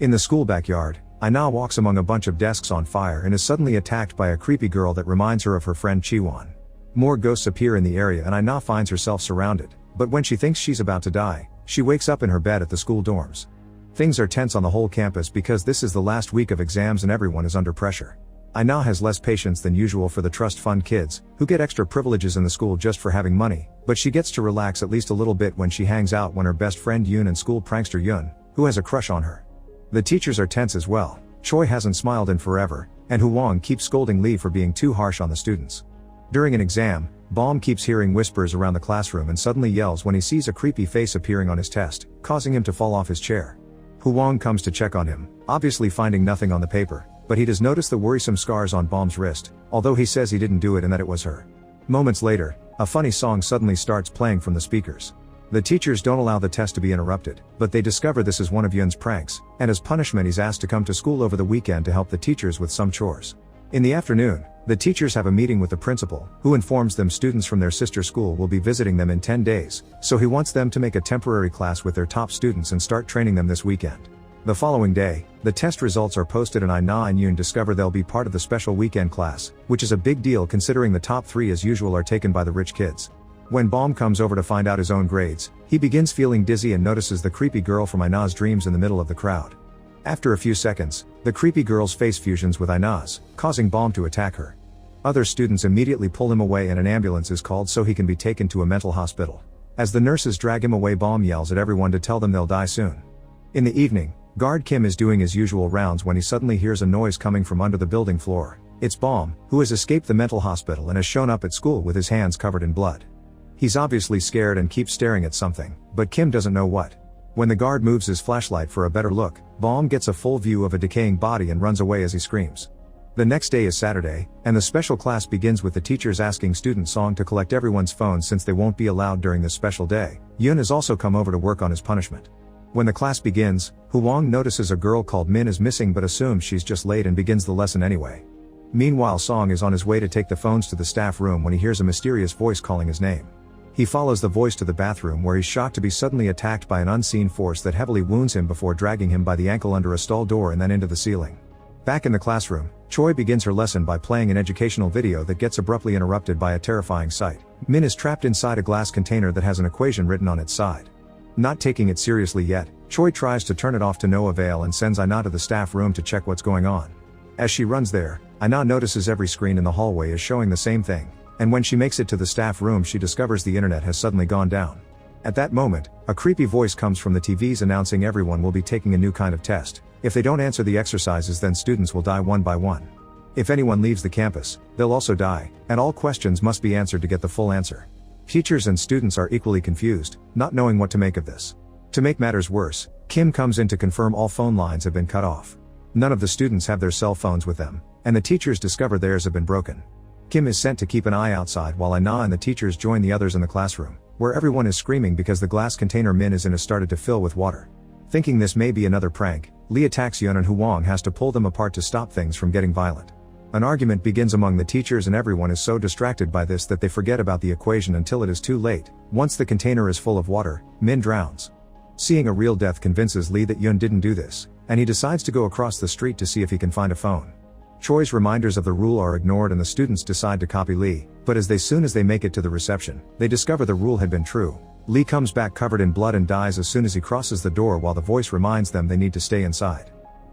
In the school backyard, Aina walks among a bunch of desks on fire and is suddenly attacked by a creepy girl that reminds her of her friend Chiwon. More ghosts appear in the area and Aina finds herself surrounded, but when she thinks she's about to die, she wakes up in her bed at the school dorms. Things are tense on the whole campus because this is the last week of exams and everyone is under pressure. Aina has less patience than usual for the trust fund kids, who get extra privileges in the school just for having money, but she gets to relax at least a little bit when she hangs out with her best friend Yoon and school prankster Yoon, who has a crush on her. The teachers are tense as well. Choi hasn't smiled in forever, and Hwang keeps scolding Lee for being too harsh on the students. During an exam, Baum keeps hearing whispers around the classroom and suddenly yells when he sees a creepy face appearing on his test, causing him to fall off his chair. Hwang comes to check on him, obviously finding nothing on the paper, but he does notice the worrisome scars on Baum's wrist, although he says he didn't do it and that it was her. Moments later, a funny song suddenly starts playing from the speakers. The teachers don't allow the test to be interrupted, but they discover this is one of Yoon's pranks, and as punishment he's asked to come to school over the weekend to help the teachers with some chores. In the afternoon, the teachers have a meeting with the principal, who informs them students from their sister school will be visiting them in 10 days, so he wants them to make a temporary class with their top students and start training them this weekend. The following day, the test results are posted and Aina and Yoon discover they'll be part of the special weekend class, which is a big deal considering the top 3 as usual are taken by the rich kids. When Baum comes over to find out his own grades, he begins feeling dizzy and notices the creepy girl from Aina's dreams in the middle of the crowd. After a few seconds, the creepy girl's face fusions with Aina's, causing Baum to attack her. Other students immediately pull him away and an ambulance is called so he can be taken to a mental hospital. As the nurses drag him away, Baum yells at everyone to tell them they'll die soon. In the evening, guard Kim is doing his usual rounds when he suddenly hears a noise coming from under the building floor. It's Baum, who has escaped the mental hospital and has shown up at school with his hands covered in blood. He's obviously scared and keeps staring at something, but Kim doesn't know what. When the guard moves his flashlight for a better look, Baum gets a full view of a decaying body and runs away as he screams. The next day is Saturday, and the special class begins with the teachers asking student Song to collect everyone's phones since they won't be allowed during this special day. Yoon has also come over to work on his punishment. When the class begins, Hwang notices a girl called Min is missing but assumes she's just late and begins the lesson anyway. Meanwhile, Song is on his way to take the phones to the staff room when he hears a mysterious voice calling his name. He follows the voice to the bathroom where he's shocked to be suddenly attacked by an unseen force that heavily wounds him before dragging him by the ankle under a stall door and then into the ceiling. Back in the classroom, Choi begins her lesson by playing an educational video that gets abruptly interrupted by a terrifying sight. Min is trapped inside a glass container that has an equation written on its side. Not taking it seriously yet, Choi tries to turn it off to no avail and sends Aina to the staff room to check what's going on. As she runs there, Aina notices every screen in the hallway is showing the same thing, and when she makes it to the staff room she discovers the internet has suddenly gone down. At that moment, a creepy voice comes from the TVs announcing everyone will be taking a new kind of test. If they don't answer the exercises then students will die one by one. If anyone leaves the campus, they'll also die, and all questions must be answered to get the full answer. Teachers and students are equally confused, not knowing what to make of this. To make matters worse, Kim comes in to confirm all phone lines have been cut off. None of the students have their cell phones with them, and the teachers discover theirs have been broken. Kim is sent to keep an eye outside while Aina and the teachers join the others in the classroom, where everyone is screaming because the glass container Min is in has started to fill with water. Thinking this may be another prank, Lee attacks Yoon and Hwang has to pull them apart to stop things from getting violent. An argument begins among the teachers and everyone is so distracted by this that they forget about the equation until it is too late. Once the container is full of water, Min drowns. Seeing a real death convinces Lee that Yoon didn't do this, and he decides to go across the street to see if he can find a phone. Choi's reminders of the rule are ignored and the students decide to copy Lee, but as soon as they make it to the reception, they discover the rule had been true. Lee comes back covered in blood and dies as soon as he crosses the door while the voice reminds them they need to stay inside.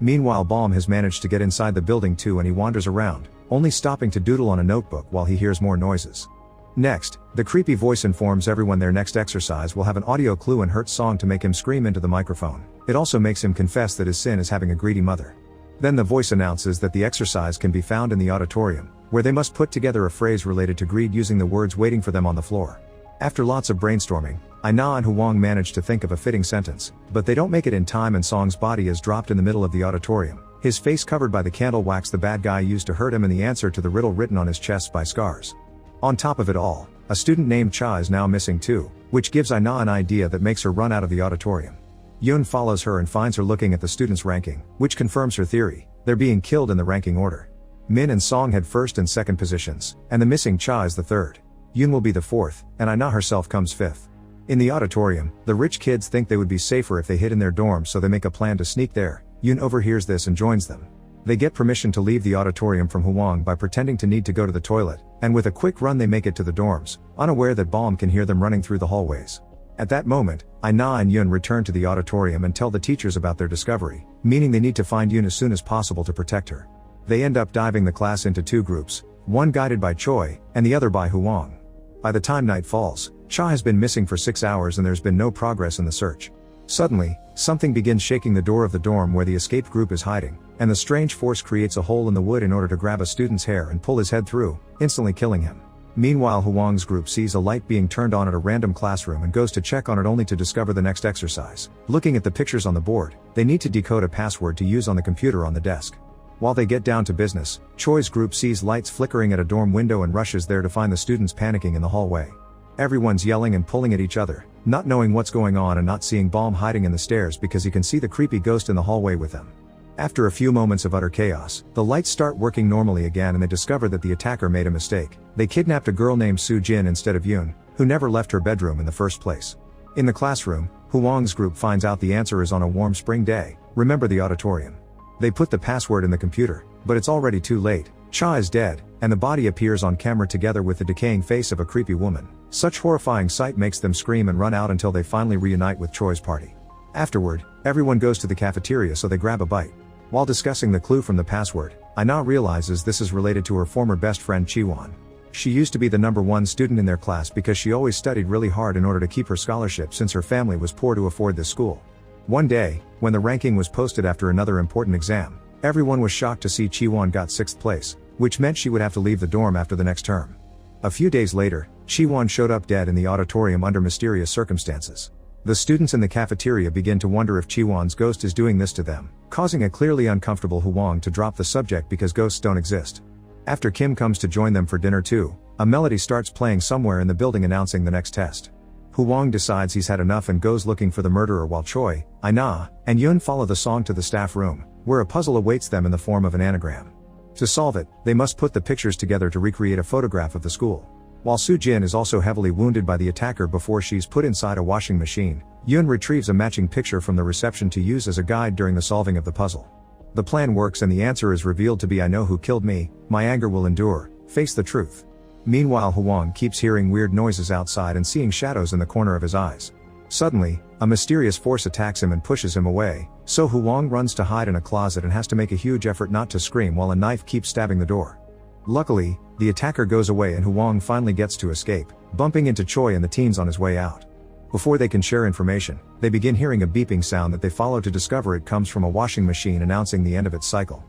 Meanwhile, Baum has managed to get inside the building too and he wanders around, only stopping to doodle on a notebook while he hears more noises. Next, the creepy voice informs everyone their next exercise will have an audio clue and hurt Song to make him scream into the microphone. It also makes him confess that his sin is having a greedy mother. Then the voice announces that the exercise can be found in the auditorium, where they must put together a phrase related to greed using the words waiting for them on the floor. After lots of brainstorming, Aina and Hwang manage to think of a fitting sentence, but they don't make it in time and Song's body is dropped in the middle of the auditorium, his face covered by the candle wax the bad guy used to hurt him and the answer to the riddle written on his chest by scars. On top of it all, a student named Cha is now missing too, which gives Aina an idea that makes her run out of the auditorium. Yoon follows her and finds her looking at the students' ranking, which confirms her theory. They're being killed in the ranking order. Min and Song had first and second positions, and the missing Cha is the third. Yoon will be the fourth, and Aina herself comes fifth. In the auditorium, the rich kids think they would be safer if they hid in their dorms so they make a plan to sneak there, Yoon overhears this and joins them. They get permission to leave the auditorium from Hwang by pretending to need to go to the toilet, and with a quick run they make it to the dorms, unaware that Balm can hear them running through the hallways. At that moment, Aina and Yoon return to the auditorium and tell the teachers about their discovery, meaning they need to find Yoon as soon as possible to protect her. They end up diving the class into two groups, one guided by Choi, and the other by Hwang. By the time night falls, Cha has been missing for 6 hours and there's been no progress in the search. Suddenly, something begins shaking the door of the dorm where the escaped group is hiding, and the strange force creates a hole in the wood in order to grab a student's hair and pull his head through, instantly killing him. Meanwhile, Hwang's group sees a light being turned on at a random classroom and goes to check on it only to discover the next exercise. Looking at the pictures on the board, they need to decode a password to use on the computer on the desk. While they get down to business, Choi's group sees lights flickering at a dorm window and rushes there to find the students panicking in the hallway. Everyone's yelling and pulling at each other, not knowing what's going on and not seeing Balm hiding in the stairs because he can see the creepy ghost in the hallway with them. After a few moments of utter chaos, the lights start working normally again and they discover that the attacker made a mistake. They kidnapped a girl named Soo Jin instead of Yoon, who never left her bedroom in the first place. In the classroom, Hwang's group finds out the answer is on a warm spring day. Remember the auditorium. They put the password in the computer, but it's already too late. Cha is dead, and the body appears on camera together with the decaying face of a creepy woman. Such horrifying sight makes them scream and run out until they finally reunite with Choi's party. Afterward, everyone goes to the cafeteria so they grab a bite. While discussing the clue from the password, Aina realizes this is related to her former best friend Chiwon. She used to be the #1 student in their class because she always studied really hard in order to keep her scholarship since her family was poor to afford this school. One day, when the ranking was posted after another important exam, everyone was shocked to see Chiwon got 6th place, which meant she would have to leave the dorm after the next term. A few days later, Chiwon showed up dead in the auditorium under mysterious circumstances. The students in the cafeteria begin to wonder if Chiwon's ghost is doing this to them, causing a clearly uncomfortable Hwang to drop the subject because ghosts don't exist. After Kim comes to join them for dinner too, a melody starts playing somewhere in the building announcing the next test. Hwang decides he's had enough and goes looking for the murderer while Choi, Aina, and Yoon follow the song to the staff room, where a puzzle awaits them in the form of an anagram. To solve it, they must put the pictures together to recreate a photograph of the school. While Soo Jin is also heavily wounded by the attacker before she's put inside a washing machine, Yoon retrieves a matching picture from the reception to use as a guide during the solving of the puzzle. The plan works and the answer is revealed to be "I know who killed me, my anger will endure, face the truth." Meanwhile, Hwang keeps hearing weird noises outside and seeing shadows in the corner of his eyes. Suddenly, a mysterious force attacks him and pushes him away, so Hwang runs to hide in a closet and has to make a huge effort not to scream while a knife keeps stabbing the door. Luckily, the attacker goes away and Hwang finally gets to escape, bumping into Choi and the teens on his way out. Before they can share information, they begin hearing a beeping sound that they follow to discover it comes from a washing machine announcing the end of its cycle.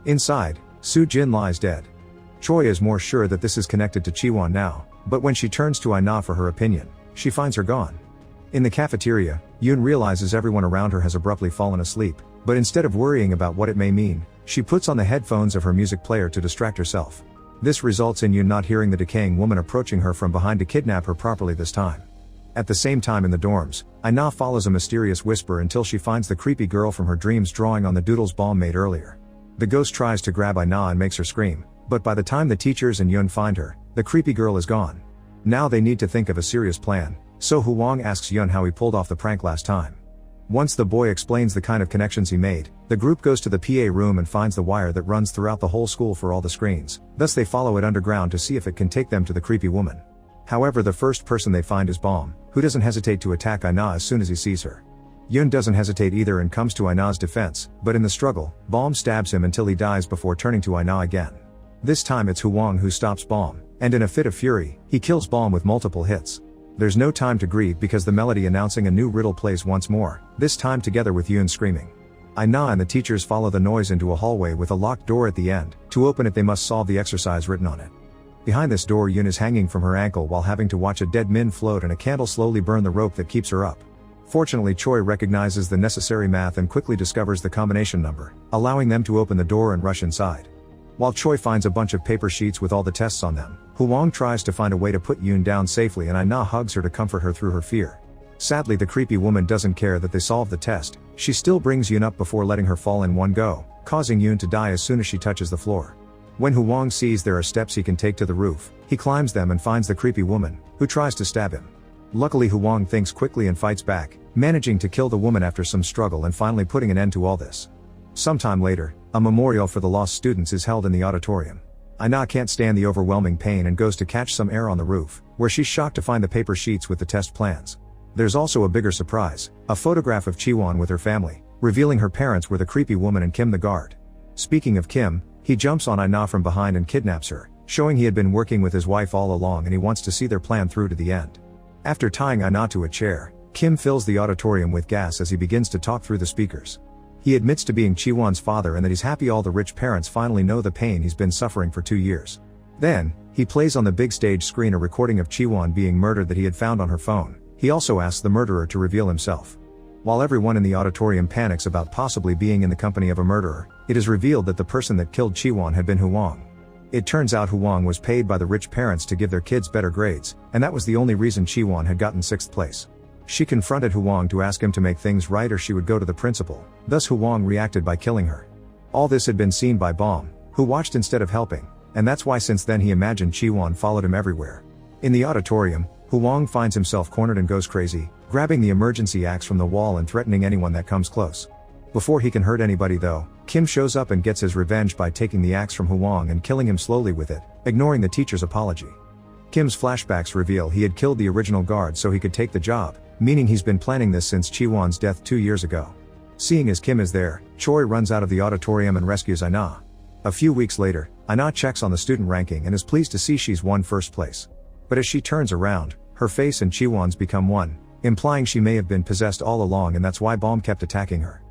Inside, Soo Jin lies dead. Choi is more sure that this is connected to Chiwon now, but when she turns to Aina for her opinion, she finds her gone. In the cafeteria, Yoon realizes everyone around her has abruptly fallen asleep, but instead of worrying about what it may mean, she puts on the headphones of her music player to distract herself. This results in Yoon not hearing the decaying woman approaching her from behind to kidnap her properly this time. At the same time in the dorms, Aina follows a mysterious whisper until she finds the creepy girl from her dreams drawing on the doodles Balm made earlier. The ghost tries to grab Aina and makes her scream, but by the time the teachers and Yoon find her, the creepy girl is gone. Now they need to think of a serious plan, so Hwang asks Yoon how he pulled off the prank last time. Once the boy explains the kind of connections he made, the group goes to the PA room and finds the wire that runs throughout the whole school for all the screens, thus they follow it underground to see if it can take them to the creepy woman. However, the first person they find is Balm, who doesn't hesitate to attack Aina as soon as he sees her. Yoon doesn't hesitate either and comes to Aina's defense, but in the struggle, Balm stabs him until he dies before turning to Aina again. This time it's Hwang who stops Balm, and in a fit of fury, he kills Balm with multiple hits. There's no time to grieve because the melody announcing a new riddle plays once more, this time together with Yoon screaming. Aina and the teachers follow the noise into a hallway with a locked door at the end. To open it they must solve the exercise written on it. Behind this door Yoon is hanging from her ankle while having to watch a dead Min float and a candle slowly burn the rope that keeps her up. Fortunately, Choi recognizes the necessary math and quickly discovers the combination number, allowing them to open the door and rush inside. While Choi finds a bunch of paper sheets with all the tests on them, Hwang tries to find a way to put Yoon down safely and Aina hugs her to comfort her through her fear. Sadly, the creepy woman doesn't care that they solved the test. She still brings Yoon up before letting her fall in one go, causing Yoon to die as soon as she touches the floor. When Hwang sees there are steps he can take to the roof, he climbs them and finds the creepy woman, who tries to stab him. Luckily, Hwang thinks quickly and fights back, managing to kill the woman after some struggle and finally putting an end to all this. Sometime later, a memorial for the lost students is held in the auditorium. Aina can't stand the overwhelming pain and goes to catch some air on the roof, where she's shocked to find the paper sheets with the test plans. There's also a bigger surprise, a photograph of Chiwon with her family, revealing her parents were the creepy woman and Kim the guard. Speaking of Kim, he jumps on Aina from behind and kidnaps her, showing he had been working with his wife all along and he wants to see their plan through to the end. After tying Aina to a chair, Kim fills the auditorium with gas as he begins to talk through the speakers. He admits to being Chiwon's father and that he's happy all the rich parents finally know the pain he's been suffering for 2 years. Then, he plays on the big stage screen a recording of Chiwon being murdered that he had found on her phone. He also asks the murderer to reveal himself. While everyone in the auditorium panics about possibly being in the company of a murderer, it is revealed that the person that killed Chiwon had been Huang. It turns out Huang was paid by the rich parents to give their kids better grades, and that was the only reason Chiwon had gotten 6th place. She confronted Huang to ask him to make things right or she would go to the principal, thus Huang reacted by killing her. All this had been seen by Baum, who watched instead of helping, and that's why since then he imagined Chiwon followed him everywhere. In the auditorium, Huang finds himself cornered and goes crazy, grabbing the emergency axe from the wall and threatening anyone that comes close. Before he can hurt anybody though, Kim shows up and gets his revenge by taking the axe from Huang and killing him slowly with it, ignoring the teacher's apology. Kim's flashbacks reveal he had killed the original guard so he could take the job, meaning he's been planning this since Chiwon's death 2 years ago. Seeing as Kim is there, Choi runs out of the auditorium and rescues Aina. A few weeks later, Aina checks on the student ranking and is pleased to see she's won 1st place. But as she turns around, her face and Chiwon's become one, implying she may have been possessed all along and that's why Baum kept attacking her.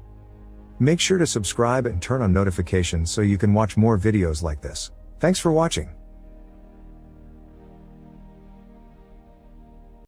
Make sure to subscribe and turn on notifications so you can watch more videos like this. Thanks for watching.